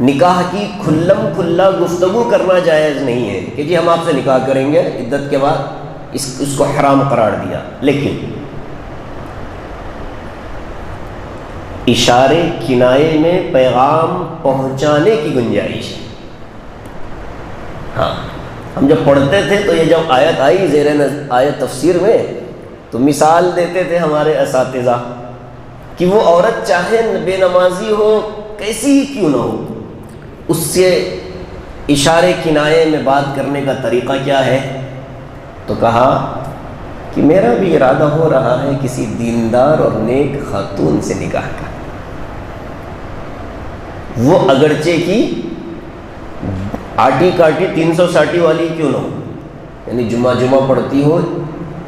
نکاح کی کھلم کھلا گفتگو کرنا جائز نہیں ہے کہ جی ہم آپ سے نکاح کریں گے عدت کے بعد، اس کو حرام قرار دیا۔ لیکن اشارے کنائے میں پیغام پہنچانے کی گنجائش ہے۔ ہاں ہم جب پڑھتے تھے تو یہ جب آیت آئی زیر آیت تفسیر میں تو مثال دیتے تھے ہمارے اساتذہ کہ وہ عورت چاہے بے نمازی ہو کیسی ہی کیوں نہ ہو، اس سے اشارے کنائے میں بات کرنے کا طریقہ کیا ہے؟ تو کہا کہ میرا بھی ارادہ ہو رہا ہے کسی دیندار اور نیک خاتون سے نکاح کا، وہ اگرچہ کی آٹی کاٹی 360 والی کیوں نہ ہو، یعنی جمعہ پڑھتی ہو،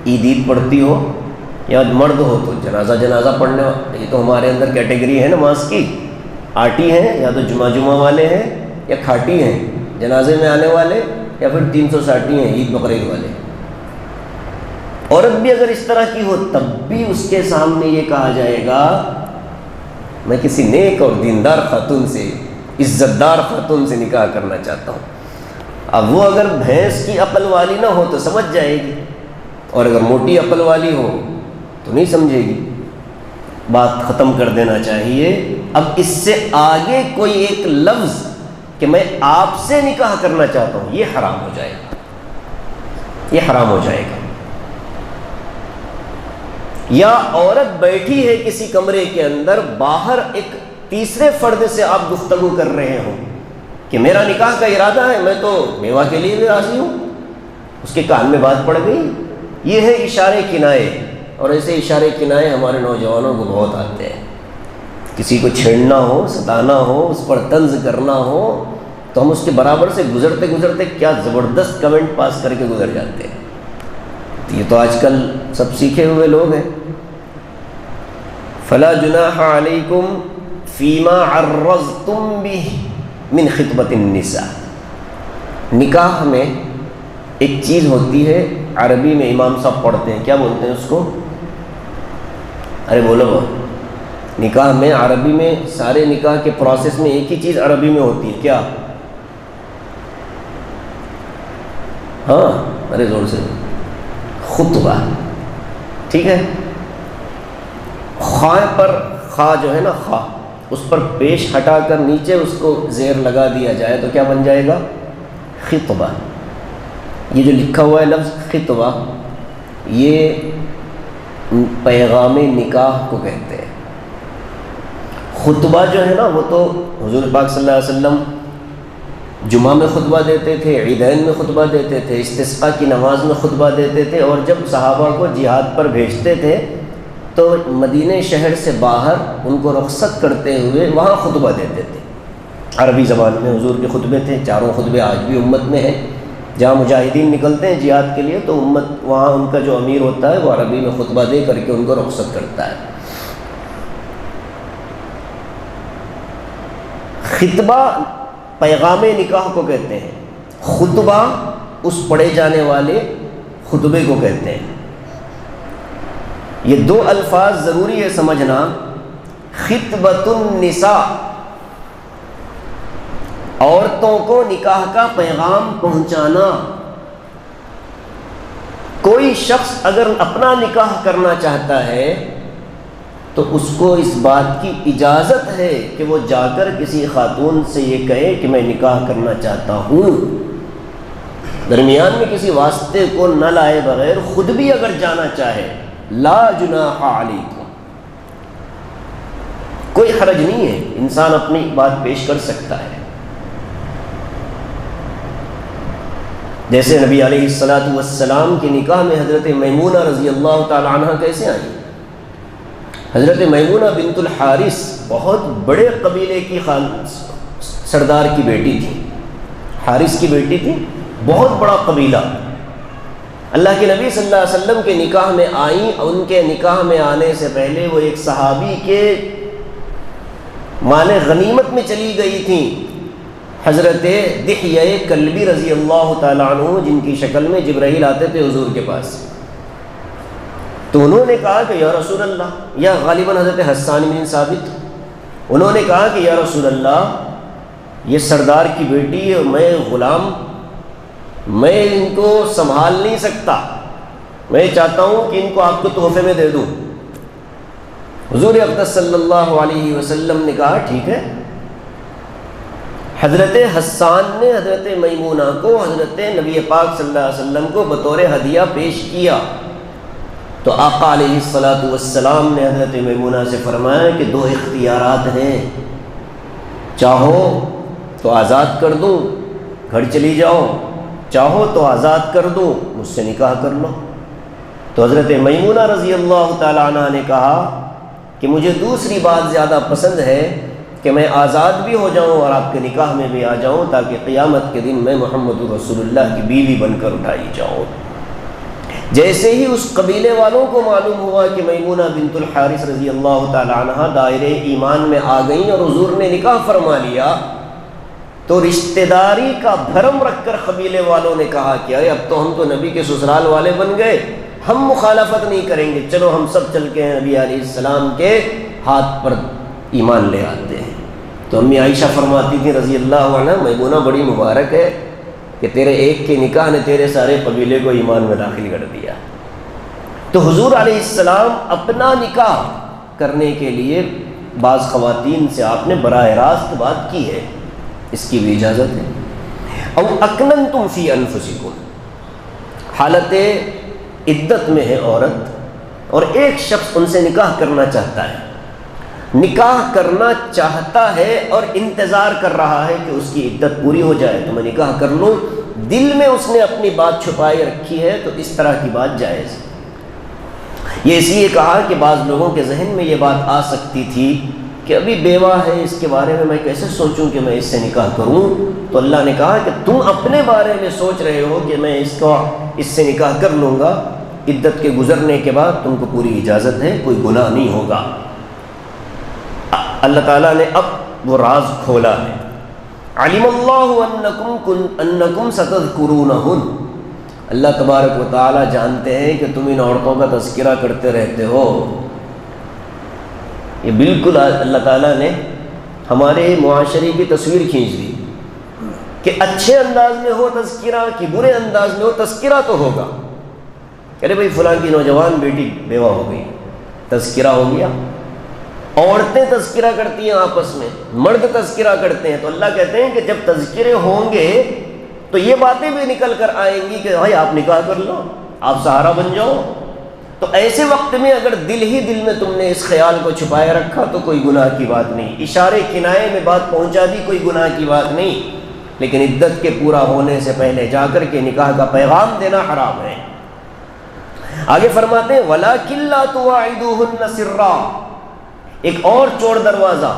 عید پڑھتی ہو، یا مرد ہو تو جنازہ پڑھنے، یہ تو ہمارے اندر کیٹیگری ہے نماز کی، آٹی ہیں یا تو جمعہ والے ہیں یا کھاٹی ہیں جنازے میں آنے والے، یا پھر 360 ہیں عید بقرعید والے۔ عورت بھی اگر اس طرح کی ہو تب بھی اس کے سامنے یہ کہا جائے گا میں کسی نیک اور دیندار خاتون سے، عزت دار خاتون سے نکاح کرنا چاہتا ہوں۔ اب وہ اگر بھینس کی عقل والی نہ ہو تو سمجھ جائے گی، اور اگر موٹی عقل والی ہو تو نہیں سمجھے گی، بات ختم کر دینا چاہیے۔ اب اس سے آگے کوئی ایک لفظ کہ میں آپ سے نکاح کرنا چاہتا ہوں یہ حرام ہو جائے گا، یہ حرام ہو جائے گا۔ یا عورت بیٹھی ہے کسی کمرے کے اندر، باہر ایک تیسرے فرد سے آپ گفتگو کر رہے ہوں کہ میرا نکاح کا ارادہ ہے، میں تو بیوہ کے لیے بھی راضی ہوں، اس کے کان میں بات پڑ گئی، یہ ہے اشارے کنائے۔ اور ایسے اشارے کنائے ہمارے نوجوانوں کو بہت آتے ہیں، کسی کو چھیڑنا ہو، ستانا ہو، اس پر طنز کرنا ہو تو ہم اس کے برابر سے گزرتے گزرتے کیا زبردست کمنٹ پاس کر کے گزر جاتے ہیں۔ یہ تو آج کل سب سیکھے ہوئے لوگ ہیں۔ فلا جناح علیکم فیما عرضتم بہ من خطبۃ النساء، نکاح میں ایک چیز ہوتی ہے عربی میں امام صاحب پڑھتے ہیں، کیا بولتے ہیں اس کو؟ ارے بولو، نکاح میں عربی میں سارے نکاح کے پروسیس میں ایک ہی چیز عربی میں ہوتی ہے، کیا؟ ہاں ارے زور سے، خطبہ، ٹھیک ہے؟ خواہ پر خواہ جو ہے نا، خواہ اس پر پیش ہٹا کر نیچے اس کو زیر لگا دیا جائے تو کیا بن جائے گا؟ خطبہ۔ یہ جو لکھا ہوا ہے لفظ خطبہ، یہ پیغام نکاح کو کہتے ہیں۔ خطبہ جو ہے نا وہ تو حضور پاک صلی اللہ علیہ وسلم جمعہ میں خطبہ دیتے تھے، عیدین میں خطبہ دیتے تھے، استسقاء کی نماز میں خطبہ دیتے تھے، اور جب صحابہ کو جہاد پر بھیجتے تھے تو مدینہ شہر سے باہر ان کو رخصت کرتے ہوئے وہاں خطبہ دیتے تھے۔ عربی زبان میں حضور کے خطبے تھے، چاروں خطبے آج بھی امت میں ہیں، جہاں مجاہدین نکلتے ہیں جہاد کے لیے تو امت وہاں ان کا جو امیر ہوتا ہے وہ عربی میں خطبہ دے کر کے ان کو رخصت کرتا ہے۔ خطبہ پیغام نکاح کو کہتے ہیں، خطبہ اس پڑھے جانے والے خطبے کو کہتے ہیں۔ یہ دو الفاظ ضروری ہے سمجھنا، خطبۃ النساء، عورتوں کو نکاح کا پیغام پہنچانا۔ کوئی شخص اگر اپنا نکاح کرنا چاہتا ہے تو اس کو اس بات کی اجازت ہے کہ وہ جا کر کسی خاتون سے یہ کہے کہ میں نکاح کرنا چاہتا ہوں، درمیان میں کسی واسطے کو نہ لائے بغیر خود بھی اگر جانا چاہے، لا جناح علیکم، کوئی حرج نہیں ہے، انسان اپنی بات پیش کر سکتا ہے۔ جیسے نبی علیہ السلام کے نکاح میں حضرت میمونہ رضی اللہ تعالی عنہ کیسے آئی؟ حضرت میمونہ بنت الحارث بہت بڑے قبیلے کی سردار کی بیٹی تھی، حارث کی بیٹی تھی، بہت بڑا قبیلہ۔ اللہ کے نبی صلی اللہ علیہ وسلم کے نکاح میں آئیں، ان کے نکاح میں آنے سے پہلے وہ ایک صحابی کے مال غنیمت میں چلی گئی تھیں، حضرت دحیہ کلبی رضی اللہ تعالیٰ عنہ، جن کی شکل میں جبرائیل آتے تھے حضور کے پاس۔ تو انہوں نے کہا کہ یا رسول اللہ، یا غالباً حضرت حسان بن ثابت، انہوں نے کہا کہ یا رسول اللہ، یہ سردار کی بیٹی ہے، میں غلام، میں ان کو سنبھال نہیں سکتا، میں چاہتا ہوں کہ ان کو آپ کو تحفے میں دے دوں۔ حضور اقدس صلی اللہ علیہ وسلم نے کہا ٹھیک ہے۔ حضرت حسان نے حضرت میمونہ کو حضرت نبی پاک صلی اللہ علیہ وسلم کو بطور ہدیہ پیش کیا، تو آقا علیہ السلام نے حضرت میمونہ سے فرمایا کہ دو اختیارات ہیں، چاہو تو آزاد کر دوں، گھر چلی جاؤ، چاہو تو آزاد کر دوں، مجھ سے نکاح کر لو۔ تو حضرت میمونہ رضی اللہ تعالیٰ عنہ نے کہا کہ مجھے دوسری بات زیادہ پسند ہے کہ میں آزاد بھی ہو جاؤں اور آپ کے نکاح میں بھی آ جاؤں، تاکہ قیامت کے دن میں محمد رسول اللہ کی بیوی بن کر اٹھائی جاؤں۔ جیسے ہی اس قبیلے والوں کو معلوم ہوا کہ میمونہ بنت الحارث رضی اللہ تعالی عنہ دائرے ایمان میں آ گئیں اور حضور نے نکاح فرما لیا، تو رشتہ داری کا بھرم رکھ کر قبیلے والوں نے کہا کہ ارے اب تو ہم تو نبی کے سسرال والے بن گئے، ہم مخالفت نہیں کریں گے، چلو ہم سب چل کے نبی علیہ السلام کے ہاتھ پر ایمان لے آتے ہیں۔ تو امی عائشہ فرماتی تھی رضی اللہ عنہ، میمونہ بڑی مبارک ہے کہ تیرے ایک کے نکاح نے تیرے سارے قبیلے کو ایمان میں داخل کر دیا۔ تو حضور علیہ السلام اپنا نکاح کرنے کے لیے بعض خواتین سے آپ نے براہ راست بات کی ہے، اس کی بھی اجازت ہے۔ او اکننتم فی انفسکم، حالت عدت میں ہے عورت اور ایک شخص ان سے نکاح کرنا چاہتا ہے، نکاح کرنا چاہتا ہے اور انتظار کر رہا ہے کہ اس کی عدت پوری ہو جائے تو میں نکاح کر لوں، دل میں اس نے اپنی بات چھپائے رکھی ہے، تو اس طرح کی بات جائز ہے۔ یہ اس لیے کہا کہ بعض لوگوں کے ذہن میں یہ بات آ سکتی تھی کہ ابھی بیوہ ہے، اس کے بارے میں کیسے سوچوں کہ میں اس سے نکاح کروں، تو اللہ نے کہا کہ تم اپنے بارے میں سوچ رہے ہو کہ میں اس سے نکاح کر لوں گا، عدت کے گزرنے کے بعد تم کو پوری اجازت ہے، کوئی گناہ نہیں ہوگا۔ اللہ تعالیٰ نے اب وہ راز کھولا ہے، علم اللہ انکم ستذکرونہن، اللہ تبارک و تعالیٰ جانتے ہیں کہ تم ان عورتوں کا تذکرہ کرتے رہتے ہو۔ یہ بالکل اللہ تعالیٰ نے ہمارے معاشرے کی تصویر کھینچ دی کہ اچھے انداز میں ہو تذکرہ کہ برے انداز میں ہو تذکرہ تو ہوگا۔ ارے بھائی فلاں کی نوجوان بیٹی بیوہ ہو گئی، تذکرہ ہو گیا۔ عورتیں تذکرہ کرتی ہیں آپس میں، مرد تذکرہ کرتے ہیں، تو اللہ کہتے ہیں کہ جب تذکرے ہوں گے تو یہ باتیں بھی نکل کر آئیں گی کہ بھائی آپ نکاح کر لو، آپ سہارا بن جاؤ۔ تو ایسے وقت میں اگر دل ہی دل میں تم نے اس خیال کو چھپائے رکھا تو کوئی گناہ کی بات نہیں، اشارے کنائے میں بات پہنچا دی کوئی گناہ کی بات نہیں، لیکن عدت کے پورا ہونے سے پہلے جا کر کے نکاح کا پیغام دینا حرام ہے۔ آگے فرماتے ہیں وَلَٰكِن لَّا تُوَاعِدُوهُنَّ سِرًّا، ایک اور چور دروازہ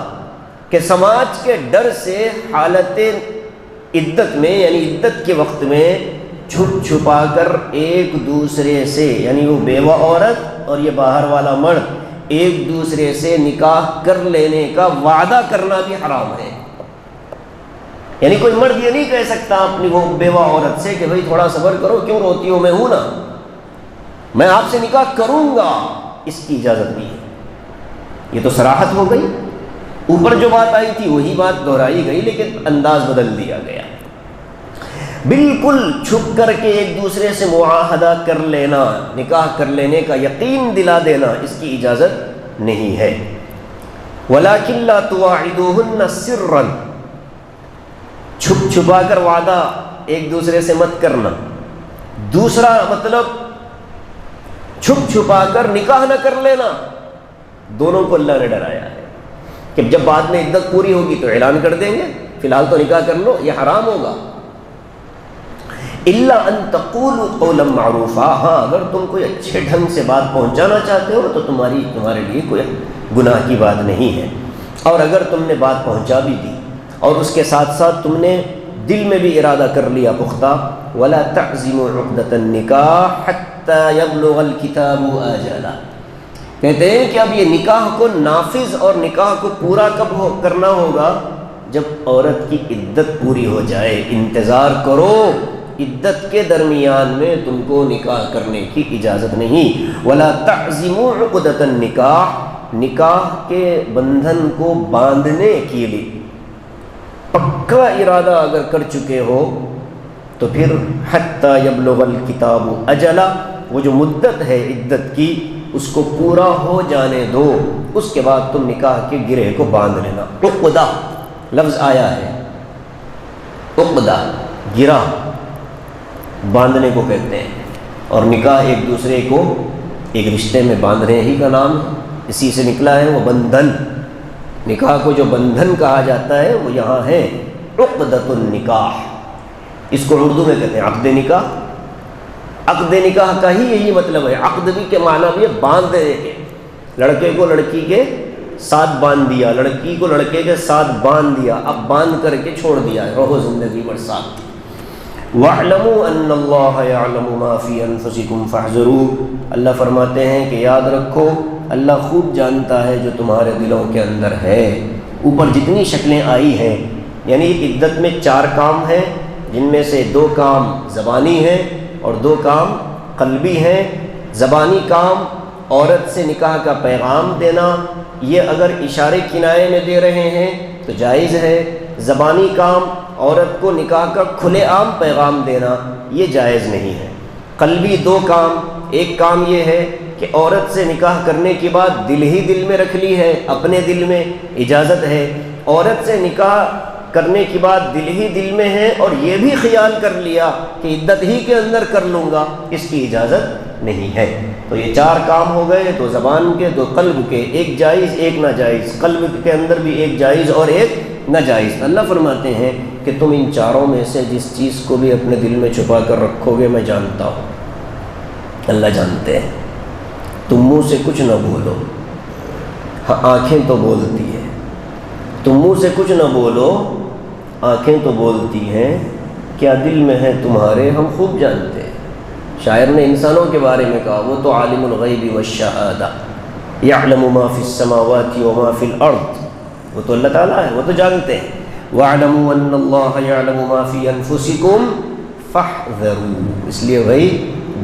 کہ سماج کے ڈر سے حالت عدت میں یعنی عدت کے وقت میں چھپ چھپا کر ایک دوسرے سے، یعنی وہ بیوہ عورت اور یہ باہر والا مرد ایک دوسرے سے نکاح کر لینے کا وعدہ کرنا بھی حرام ہے۔ یعنی کوئی مرد یہ نہیں کہہ سکتا اپنی وہ بیوہ عورت سے کہ بھائی تھوڑا صبر کرو، کیوں روتی ہو، میں ہوں نا، میں آپ سے نکاح کروں گا، اس کی اجازت نہیں ہے۔ یہ تو صراحت ہو گئی، اوپر جو بات آئی تھی وہی بات دہرائی گئی لیکن انداز بدل دیا گیا۔ بالکل چھپ کر کے ایک دوسرے سے معاہدہ کر لینا، نکاح کر لینے کا یقین دلا دینا، اس کی اجازت نہیں ہے۔ وَلَٰكِن لَّا تُوَاعِدُوهُنَّ سِرًّا، چھپ چھپا کر وعدہ ایک دوسرے سے مت کرنا۔ دوسرا مطلب چھپ چھپا کر نکاح نہ کر لینا، دونوں کو اللہ نے ڈرایا ہے۔ کہ جب بعد میں عدت پوری ہوگی تو اعلان کر دیں گے، فی الحال تو نکاح کر لو، یہ حرام ہوگا۔ الا ان تقولوا قولا معروفا، ہاں اگر تم کوئی اچھے ڈھنگ سے بات پہنچانا چاہتے ہو تو تمہارے لیے کوئی گناہ کی بات نہیں ہے۔ اور اگر تم نے بات پہنچا بھی دی اور اس کے ساتھ ساتھ تم نے دل میں بھی ارادہ کر لیا پختہ، ولا تعزموا عقدة النکاح حتى يبلغ الكتاب اجلہ، کہتے ہیں کہ اب یہ نکاح کو نافذ اور نکاح کو پورا کب کرنا ہوگا؟ جب عورت کی عدت پوری ہو جائے۔ انتظار کرو، عدت کے درمیان میں تم کو نکاح کرنے کی اجازت نہیں۔ ولا تعزموا عقدة النکاح، نکاح کے بندھن کو باندھنے کے لیے پکا ارادہ اگر کر چکے ہو تو پھر حتی یبلغ الکتاب اجلہ، وہ جو مدت ہے عدت کی اس کو پورا ہو جانے دو، اس کے بعد تم نکاح کے گرہ کو باندھ لینا۔ عقدہ لفظ آیا ہے، عقدہ گرہ باندھنے کو کہتے ہیں، اور نکاح ایک دوسرے کو ایک رشتے میں باندھنے ہی کا نام ہے، اسی سے نکلا ہے وہ بندھن۔ نکاح کو جو بندھن کہا جاتا ہے وہ یہاں ہے عقدۃ النکاح، اس کو اردو میں کہتے ہیں عقد نکاح۔ عقد نکاح کا ہی یہی مطلب ہے، عقد بھی کے معنی بھی ہے باندھ دے کے، لڑکے کو لڑکی کے ساتھ باندھ دیا، لڑکی کو لڑکے کے ساتھ باندھ دیا، اب باندھ کر کے چھوڑ دیا ہے، رہو زندگی بھر ساتھ۔ وَاعْلَمُوا أَنَّ اللَّهَ يَعْلَمُ مَا فِي أَنفُسِكُمْ فَاحْذَرُوا، اللہ فرماتے ہیں کہ یاد رکھو اللہ خوب جانتا ہے جو تمہارے دلوں کے اندر ہے۔ اوپر جتنی شکلیں آئی ہیں، یعنی عدت میں 4 کام ہیں، جن میں سے 2 کام زبانی ہیں اور 2 کام قلبی ہیں۔ زبانی کام عورت سے نکاح کا پیغام دینا، یہ اگر اشارے کنائے میں دے رہے ہیں تو جائز ہے۔ زبانی کام عورت کو نکاح کا کھلے عام پیغام دینا، یہ جائز نہیں ہے۔ قلبی 2 کام، ایک کام یہ ہے کہ عورت سے نکاح کرنے کے بعد دل ہی دل میں رکھ لی ہے، اپنے دل میں اجازت ہے۔ عورت سے نکاح کرنے کے بعد دل ہی دل میں ہے اور یہ بھی خیال کر لیا کہ عدت ہی کے اندر کر لوں گا، اس کی اجازت نہیں ہے۔ تو یہ 4 کام ہو گئے، 2 زبان کے، 2 قلب کے، ایک جائز ایک ناجائز، قلب کے اندر بھی ایک جائز اور ایک ناجائز۔ اللہ فرماتے ہیں کہ تم ان 4 میں سے جس چیز کو بھی اپنے دل میں چھپا کر رکھو گے میں جانتا ہوں، اللہ جانتے ہیں۔ تم منہ سے کچھ نہ بولو، ہاں آنکھیں تو بولتی ہیں، تم منہ سے کچھ نہ بولو، آنکھیں تو بولتی ہیں، کیا دل میں ہے تمہارے ہم خوب جانتے ہیں۔ شاعر نے انسانوں کے بارے میں کہا وہ تو عالم الغیب والشہادہ یعلم ما فی السماوات وما فی الارض، وہ تو اللہ تعالیٰ ہے، وہ تو جانتے ہیں۔ وَاعْلَمُوا أَنَّ اللَّهَ يَعْلَمُ مَا فِي أَنفُسِكُمْ فَاحْذَرُوا، اس لیے بھائی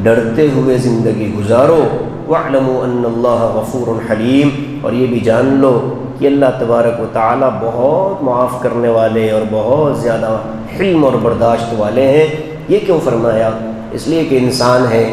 ڈرتے ہوئے زندگی گزارو۔ وَاعْلَمُوا أَنَّ اللَّهَ غَفُورٌ حَلِيمٌ، اور یہ بھی جان لو کہ اللہ تبارک و تعالیٰ بہت معاف کرنے والے اور بہت زیادہ حلم اور برداشت والے ہیں۔ یہ کیوں فرمایا؟ اس لیے کہ انسان ہے،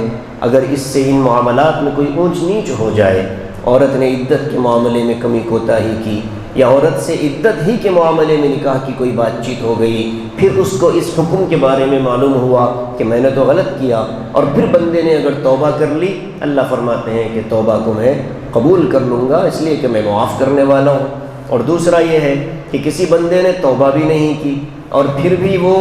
اگر اس سے ان معاملات میں کوئی اونچ نیچ ہو جائے، عورت نے عدت کے معاملے میں کمی کوتاہی کی یا عورت سے عدت ہی کے معاملے میں نکاح کی کوئی بات چیت ہو گئی، پھر اس کو اس حکم کے بارے میں معلوم ہوا کہ میں نے تو غلط کیا، اور پھر بندے نے اگر توبہ کر لی، اللہ فرماتے ہیں کہ توبہ کو میں قبول کر لوں گا، اس لیے کہ میں معاف کرنے والا ہوں۔ اور دوسرا یہ ہے کہ کسی بندے نے توبہ بھی نہیں کی اور پھر بھی وہ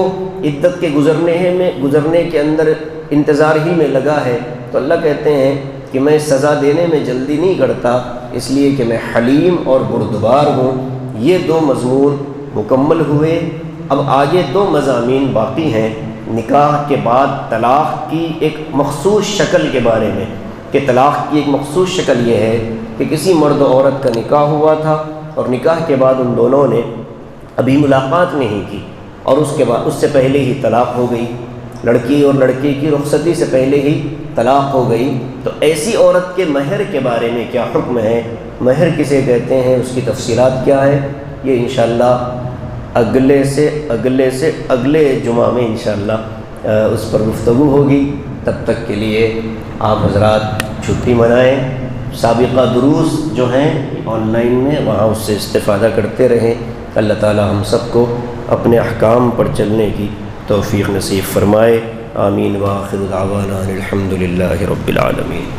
عدت کے گزرنے کے اندر انتظار ہی میں لگا ہے، تو اللہ کہتے ہیں کہ میں سزا دینے میں جلدی نہیں کرتا، اس لیے کہ میں حلیم اور بردبار ہوں۔ یہ 2 مضمون مکمل ہوئے۔ اب آگے 2 مضامین باقی ہیں، نکاح کے بعد طلاق کی ایک مخصوص شکل کے بارے میں، کہ طلاق کی ایک مخصوص شکل یہ ہے کہ کسی مرد و عورت کا نکاح ہوا تھا اور نکاح کے بعد ان دونوں نے ابھی ملاقات نہیں کی اور اس سے پہلے ہی طلاق ہو گئی، لڑکی اور لڑکے کی رخصتی سے پہلے ہی طلاق ہو گئی، تو ایسی عورت کے مہر کے بارے میں کیا حکم ہے، مہر کسے کہتے ہیں، اس کی تفصیلات کیا ہے، یہ انشاءاللہ اگلے جمعہ میں انشاءاللہ اس پر گفتگو ہوگی۔ تب تک کے لیے آپ حضرات چھٹی منائیں، سابقہ دروس جو ہیں آن لائن میں وہاں اس سے استفادہ کرتے رہیں۔ اللہ تعالی ہم سب کو اپنے احکام پر چلنے کی توفیق نصیب فرمائے۔ آمین۔ وآخر دعوانا الحمد للہ رب العالمین۔